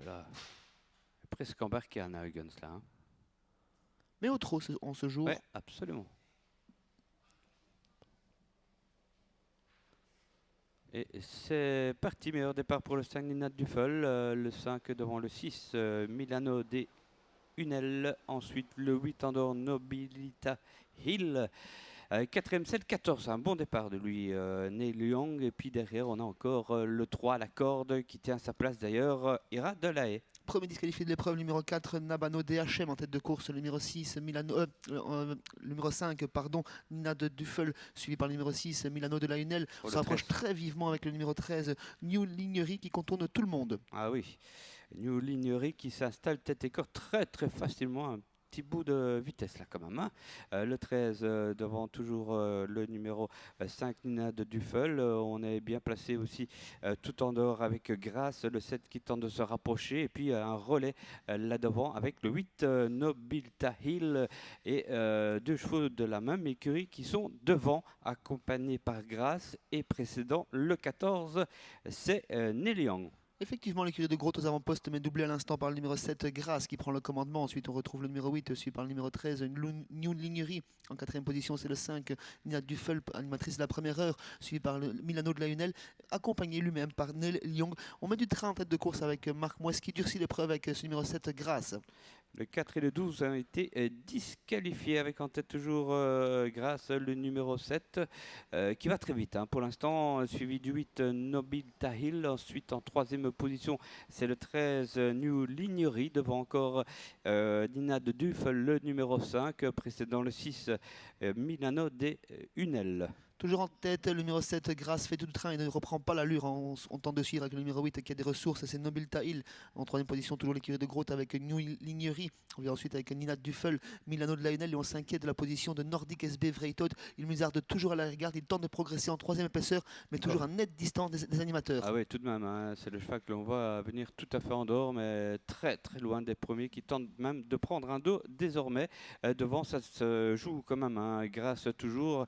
Là, presque embarqué à Huygens là. Hein. Mais au trot en ce jour. Oui, absolument. Et c'est parti, meilleur départ pour le 5 Ninat Duffel, le 5 devant le 6 Milano de Unel, ensuite le 8 Andor Nobilita Hill. Quatrième set, 14, un bon départ de lui, Neil Young. Et puis derrière, on a encore le 3, la corde, qui tient sa place d'ailleurs, Ira Delahaye. Premier disqualifié de l'épreuve, numéro 4, Nabano DHM en tête de course, le numéro 6, numéro 5, pardon, Nina de Duffel, suivi par le numéro 6, Milano de la Hunel. On se rapproche très vivement avec le numéro 13, New Lignery, qui contourne tout le monde. Ah oui, New Lignery qui s'installe tête et corps très facilement, un petit bout de vitesse là quand même. Hein. Le 13 devant toujours le numéro 5 Nina de Duffel. On est bien placé aussi tout en dehors avec Grace, le 7 qui tente de se rapprocher. Et puis un relais là devant avec le 8 Nobilta Hill et deux chevaux de la même écurie qui sont devant, accompagnés par Grace. Et précédent, le 14, c'est Néliang. Effectivement, l'écurie de Grotte aux avant-postes, mais doublé à l'instant par le numéro 7, Grasse, qui prend le commandement. Ensuite, on retrouve le numéro 8, suivi par le numéro 13, New Lignery. En quatrième position, c'est le 5, Nina Duffel, animatrice de la première heure, suivi par le Milano de la Hunel, accompagné lui-même par Neil Young. On met du train en tête de course avec Marc Moes, qui durcit l'épreuve avec ce numéro 7, Grasse. Le 4 et le 12 ont été disqualifiés, avec en tête toujours Grasse, le numéro 7, qui va très vite. Hein. Pour l'instant, suivi du 8 Nobilta Hill. Ensuite, en troisième position, c'est le 13 New Lignery, devant encore Nina de Duffel, le numéro 5, précédant le 6 Milano de Unel. Toujours en tête, le numéro 7, Grasse fait tout le train et ne reprend pas l'allure. On tente de suivre avec le numéro 8 qui a des ressources, c'est Nobilta Hill. En troisième position, toujours l'écurie de Grotte avec New Lignery. On vient ensuite avec Nina Duffel, Milano de la Hunel, et on s'inquiète de la position de Nordic SB Vreytot. Il musarde toujours à la regarde, il tente de progresser en troisième épaisseur, mais toujours à nette distance des animateurs. Ah oui, tout de même, hein, c'est le cheval que l'on voit venir tout à fait en dehors, mais très loin des premiers, qui tentent même de prendre un dos désormais. Devant, ça se joue quand même, hein, Grasse toujours,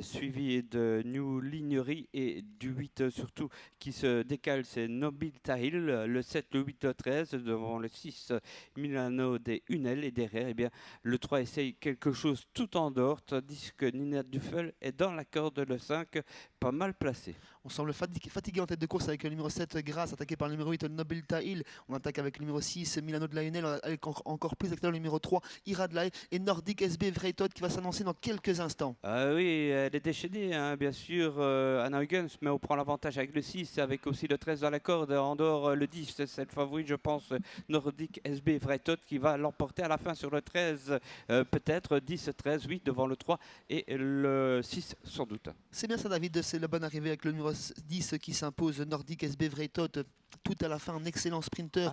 suivi de New Lignery et du 8 surtout qui se décale, c'est Nobilta Hill, le 7, le 8, le 13, devant le 6 Milano de Unel, et derrière, eh bien, le 3 essaye quelque chose tout en dehors, tandis que Nina Duffel est dans la corde, le 5, pas mal placé. On semble fatigué en tête de course avec le numéro 7, Grasse, attaqué par le numéro 8, Nobilta Hill. On attaque avec le numéro 6, Milano de la Hunel, avec encore plus avec le numéro 3, Ira Delahaye, et Nordic SB Vreytot qui va s'annoncer dans quelques instants. Ah oui, elle est déchaînée, hein, bien sûr, Anna Huygens, mais on prend l'avantage avec le 6, avec aussi le 13 dans la corde. En dehors, le 10, c'est le favori, je pense, Nordic SB Vreytot, qui va l'emporter à la fin sur le 13, peut-être 10, 13, 8 devant le 3 et le 6 sans doute. C'est bien ça, David, c'est la bonne arrivée avec le numéro 10 qui s'impose, Nordic SB Vreytot, tout à la fin, un excellent sprinter.